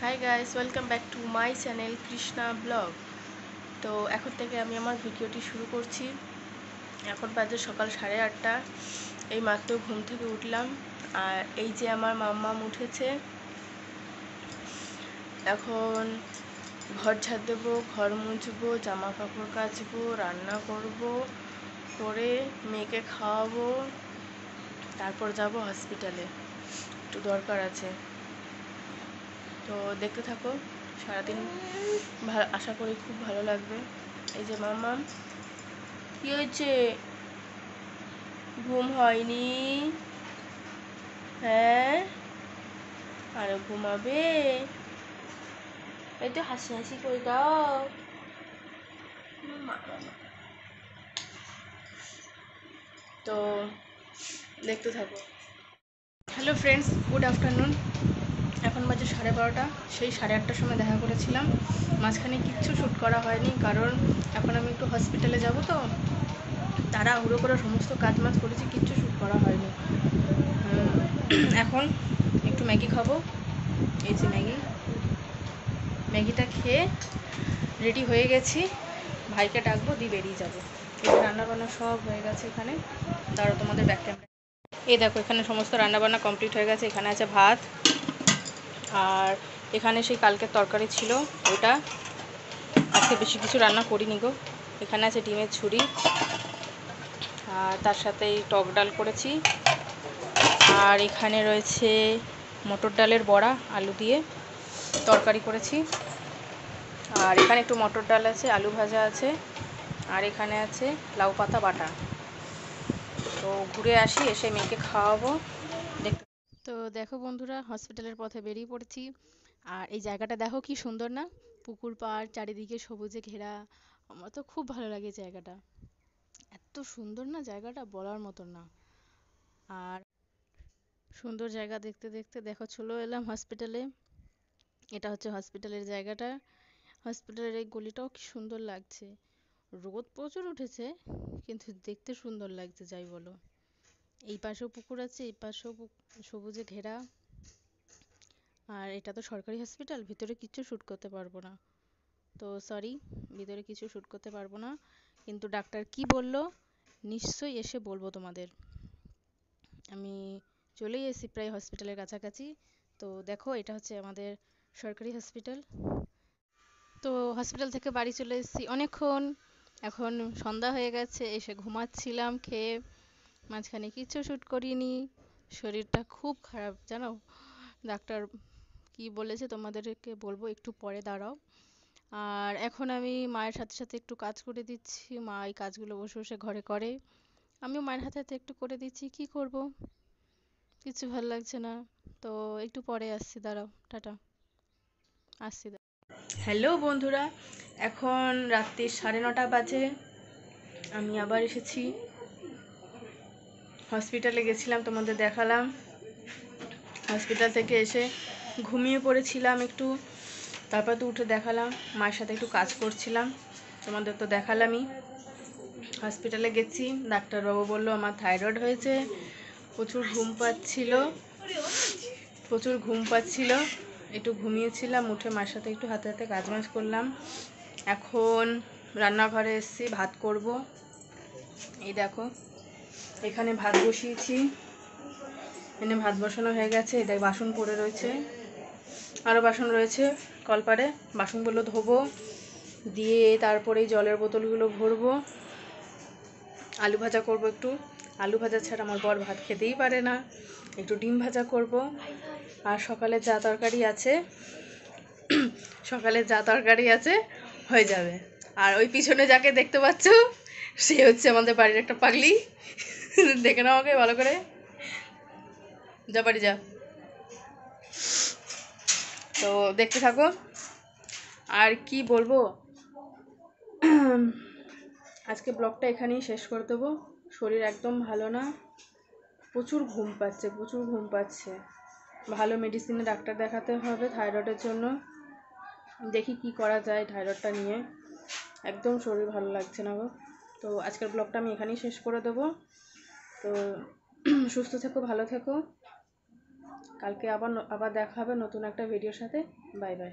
Hi guys, welcome back to my channel Krishna blog. তো এখন থেকে আমি আমার ভিডিওটি শুরু করছি। এখন বাজে সকাল 8:30। এই মাত্র ঘুম থেকে উঠলাম। আর এই যে আমার মাম্মাম উঠেছে। এখন ঘর ঝাড় দেবো, ঘর মুছবো, জামা কাপড় কাচবো, রান্না করব, করে মেয়েকে খাওয়াবো, তারপর যাব হসপিটালে, একটু দরকার আছে। তো দেখতে থাকো, সারাদিন আশা করি খুব ভালো লাগবে। এই যে মাম্মাম, কি হয়েছে? ঘুম হয়নি? হ্যাঁ, আরো ঘুমাবে? এই তো হাসি হাসি করে দাও। তো দেখতে থাকো। Hello friends, good afternoon. এখন বাজে 12:30। সেই 8:30টার সময় দেখা করেছিলাম। মাঝখানে কিচ্ছু শ্যুট করা হয়নি, কারণ এখন আমি একটু হসপিটালে যাব। তো তাড়াহুড়ো করে সমস্ত কাজ করেছি, কিচ্ছু শ্যুট করা হয়নি। এখন একটু ম্যাগি খাবো। এই যে ম্যাগিটা খেয়ে রেডি হয়ে গেছি। ভাইকে ডাকবো, দিয়ে বেরিয়ে যাবো। রান্নাবান্না সব হয়ে গেছে এখানে। দাঁড়ো, তোমাদের ব্যাক ক্যামেরা। এই দেখো, এখানে সমস্ত রান্নাবান্না কমপ্লিট হয়ে গেছে। এখানে আছে ভাত, আর এখানে সেই কালকের তরকারি ছিল ওটা। আজকে বেশি কিছু রান্না করিনি গো। এখানে আছে ডিমের ঝুড়ি, আর তার সাথে এই টক ডাল করেছি। আর এখানে রয়েছে মটর ডালের বড়া, আলু দিয়ে তরকারি করেছি। আর এখানে একটু মটর ডাল আছে, আলু ভাজা আছে, আর এখানে আছে লাউ পাতা বাটা। তো ঘুরে আসি, এসে মেয়েকে খাওয়াবো। তো দেখো বন্ধুরা, হসপিটালের পথে বেরিয়ে পড়েছি। আর এই জায়গাটা দেখো কি সুন্দর না? পুকুর পাড়, চারিদিকে সবুজে ঘেরা। আমার তো খুব ভালো লাগে জায়গাটা। এত সুন্দর না জায়গাটা, বলার মতন না। আর সুন্দর জায়গা দেখতে দেখতে দেখো চলে এলাম হসপিটালে। এটা হচ্ছে হসপিটালের জায়গাটা। হসপিটালের এই গলিটাও কি সুন্দর লাগছে। রোদ প্রচুর উঠেছে, কিন্তু দেখতে সুন্দর লাগছে যাই বলো। এই পাশেও পুকুর আছে, এই পাশেও সবুজে ঘেরা। আর এটা তো সরকারি হসপিটাল, ভিতরে কিচ্ছু শ্যুট করতে পারবো না। তো সরি, ভিতরে কিছু শ্যুট করতে পারবো না। কিন্তু ডাক্তার কি বললো নিশ্চয়ই এসে বলবো তোমাদের। আমি চলেই এসেছি প্রায় হসপিটালের কাছাকাছি। তো দেখো, এটা হচ্ছে আমাদের সরকারি হসপিটাল। তো হসপিটাল থেকে বাড়ি চলে এসেছি অনেকক্ষণ। এখন সন্ধ্যা হয়ে গেছে, এসে ঘুমাচ্ছিলাম খেয়ে। মাঝখানে কিচ্ছু শ্যুট করিনি। শরীরটা খুব খারাপ জানো। ডাক্তার কি বলেছে তোমাদেরকে বলবো একটু পরে, দাঁড়াও। আর এখন আমি মায়ের সাথে সাথে একটু কাজ করে দিচ্ছি। মা এই কাজগুলো বসে বসে ঘরে করে, আমিও মায়ের হাতে হাতে একটু করে দিচ্ছি। কি করব, কিছু ভালো লাগছে না। তো একটু পরে আসছি, দাঁড়াও, টাটা, আসছি। হ্যালো বন্ধুরা, এখন রাত্রি 9:30 বাজে। আমি আবার এসেছি হসপিটালে, গেছিলাম তোমাদের দেখালাম। হসপিটাল থেকে এসে ঘুমিয়ে পড়েছিলাম একটু, তারপর তো উঠে দেখালাম। মায়ের সাথে একটু কাজ করছিলাম, তোমাদের তো দেখালামই। হসপিটালে গেছি, ডাক্তারবাবু বললো আমার থাইরয়েড হয়েছে। প্রচুর ঘুম পাচ্ছিল। একটু ঘুমিয়েছিলাম, উঠে মায়ের সাথে একটু হাতে হাতে কাজ করলাম। এখন রান্নাঘরে এসেছি, ভাত করব। এই দেখো, এখানে ভাত বসিয়েছি। এখানে ভাত বসানো হয়ে গেছে। এটা বাসন পড়ে রয়েছে, আরও বাসন রয়েছে কলপারে। বাসনগুলো ধোবো, দিয়ে তারপরে জলের বোতলগুলো ভরবো। আলু ভাজা করব একটু। আলু ভাজা ছাড়া আমার বর ভাত খেতেই পারে না। একটু ডিম ভাজা করব। আর সকালে যা তরকারি আছে হয়ে যাবে। আর ওই পিছনে যাকে দেখতে পাচ্ছ, সে হচ্ছে আমাদের বাড়ির একটা পাগলি। দেখে নাও আমাকে ভালো করে, যা বাড়ি যা। তো দেখতে থাকো। আর কি বলবো, আজকে ব্লগটা এখানেই শেষ করে দেবো। শরীর একদম ভালো না, প্রচুর ঘুম পাচ্ছে। ভালো মেডিসিনে ডাক্তার দেখাতে হবে থাইরয়েডের জন্য। দেখি কি করা যায় থাইরয়েডটা নিয়ে। একদম শরীর ভালো লাগছে না গো। তো আজকের ব্লগটা আমি এখানেই শেষ করে দেবো। তো সুস্থ থেকো, ভালো থেকো। কালকে আবার দেখা হবে নতুন একটা ভিডিওর সাথে। Bye bye.